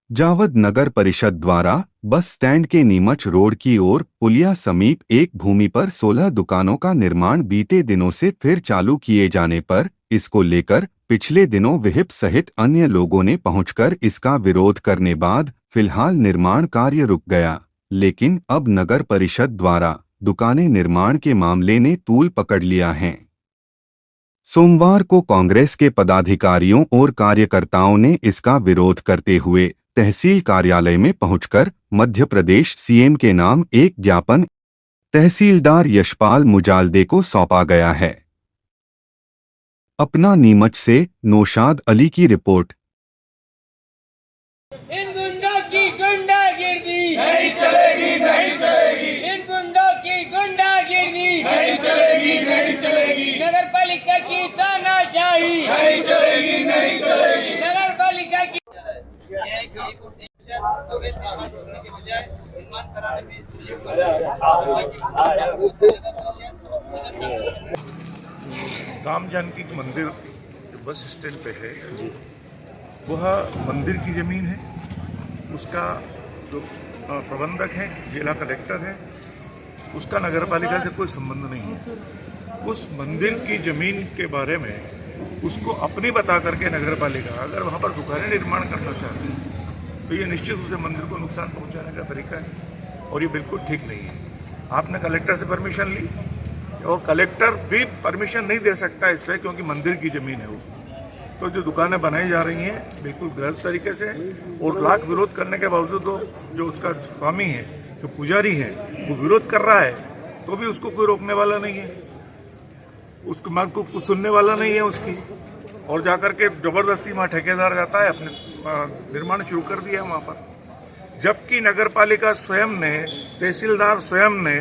जावद नगर परिषद द्वारा bus stand के नीमच रोड की ओर पुलिया समीप एक भूमि पर 16 दुकानों का निर्माण बीते दिनों से फिर चालू किए जाने पर इसको लेकर पिछले दिनों विहिप सहित अन्य लोगों ने पहुंचकर इसका विरोध करने बाद फिलहाल निर्माण कार्य रुक गया। लेकिन अब नगर परिषद द्वारा दुकानें निर्माण के मामले ने तूल पकड़ लिया है। सोमवार को कांग्रेस के पदाधिकारियों और कार्यकर्ताओं ने इसका विरोध करते हुए तहसील कार्यालय में पहुंचकर मध्य प्रदेश सीएम के नाम एक ज्ञापन तहसीलदार यशपाल मुजाल्दे को सौंपा गया है। अपना नीमच से नौशाद अली की रिपोर्ट। इन गुंडों की गुंडागिर्दी नहीं चलेगी, नहीं चलेगी, इन गुंडों की गुंडागिर्दी नहीं चलेगी, नहीं चलेगी, नगर पालिका की तानाशाही नहीं चलेगी, नहीं चलेगी। नगर पालिका की राम जानकी मंदिर जो बस स्टैंड पे है वह मंदिर की ज़मीन है। उसका जो प्रबंधक है जिला कलेक्टर है, उसका नगर पालिका से कोई संबंध नहीं है। उस मंदिर की ज़मीन के बारे में उसको अपनी बता करके नगर पालिका अगर वहाँ पर दुकानें निर्माण करना चाहती है तो ये निश्चित रूप से मंदिर को नुकसान पहुँचाने का तरीका है और ये बिल्कुल ठीक नहीं है। आपने कलेक्टर से परमिशन ली और कलेक्टर भी परमिशन नहीं दे सकता इस पर, क्योंकि मंदिर की ज़मीन है वो। तो जो दुकानें बनाई जा रही हैं बिल्कुल गलत तरीके से और लाख विरोध करने के बावजूद जो उसका स्वामी है, जो पुजारी है, वो विरोध कर रहा है तो भी उसको कोई रोकने वाला नहीं है, उसको मांग को कुछ सुनने वाला नहीं है उसकी। और जाकर के जबरदस्ती वहाँ ठेकेदार जाता है, अपने निर्माण शुरू कर दिया वहाँ पर। जबकि नगर पालिका स्वयं ने, तहसीलदार स्वयं ने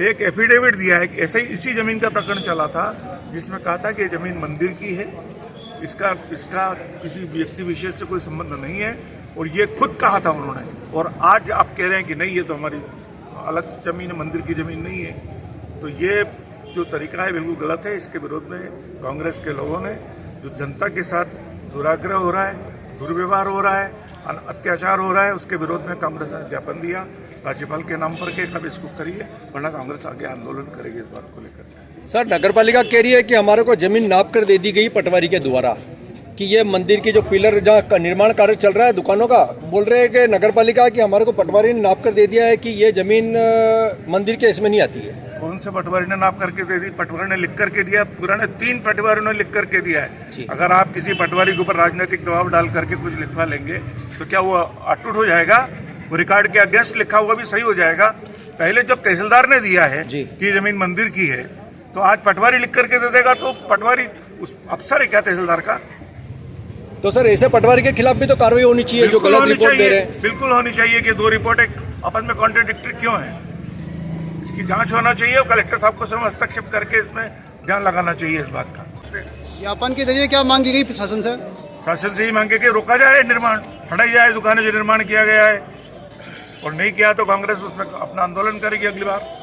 एक एफिडेविट दिया है कि ऐसे ही इसी जमीन का प्रकरण चला था जिसमें कहा था कि ये जमीन मंदिर की है, इसका किसी व्यक्ति विशेष से कोई संबंध नहीं है, और ये खुद कहा था उन्होंने। और आज आप कह रहे हैं कि नहीं ये तो हमारी अलग जमीन है, मंदिर की जमीन नहीं है। तो ये जो तरीका है बिल्कुल गलत है। इसके विरोध में कांग्रेस के लोगों ने, जो जनता के साथ दुराग्रह हो रहा है, दुर्व्यवहार हो रहा है, अत्याचार हो रहा है, उसके विरोध में कांग्रेस ने ज्ञापन दिया राज्यपाल के नाम पर कि अब इसको करिए, वरना कांग्रेस आगे आंदोलन करेगी इस बात को लेकर। सर, नगरपालिका कह रही है कि हमारे को जमीन नाप कर दे दी गई पटवारी के द्वारा कि ये मंदिर की जो पिलर जहाँ निर्माण कार्य चल रहा है दुकानों का, बोल रहे हैं कि नगरपालिका कि हमारे को पटवारी ने नाप कर दे दिया है कि ये जमीन मंदिर के इसमें नहीं आती है। कौन से पटवारी ने नाप करके दे दी? पटवारी ने लिख करके दिया, पुराने 3 पटवारियों ने लिख करके दिया है। अगर आप किसी पटवारी के ऊपर राजनीतिक दबाव डाल करके कुछ लिखवा लेंगे तो क्या वो अटूट हो जाएगा? वो रिकॉर्ड के अगेंस्ट लिखा हुआ भी सही हो जाएगा। पहले जब तहसीलदार ने दिया है कि जमीन मंदिर की है, तो आज पटवारी लिख करके दे देगा तो पटवारी उस अफसर है क्या तहसीलदार का? तो सर ऐसे पटवारी के खिलाफ भी तो कार्रवाई होनी चाहिए जो गलत रिपोर्ट दे रहे हैं। बिल्कुल होनी चाहिए कि 2 रिपोर्ट एक आपस में कॉन्ट्राडिक्टरी क्यों है, इसकी जांच होना चाहिए और कलेक्टर साहब को स्वयं हस्तक्षेप करके इसमें ध्यान लगाना चाहिए इस बात का। ज्ञापन के जरिए क्या मांग की गई प्रशासन से? शासन से ही मांगे कि रोका जाए निर्माण, हटाई जाए दुकानें जो निर्माण किया गया है, और नहीं किया तो कांग्रेस उसमें अपना आंदोलन करेगी अगली बार।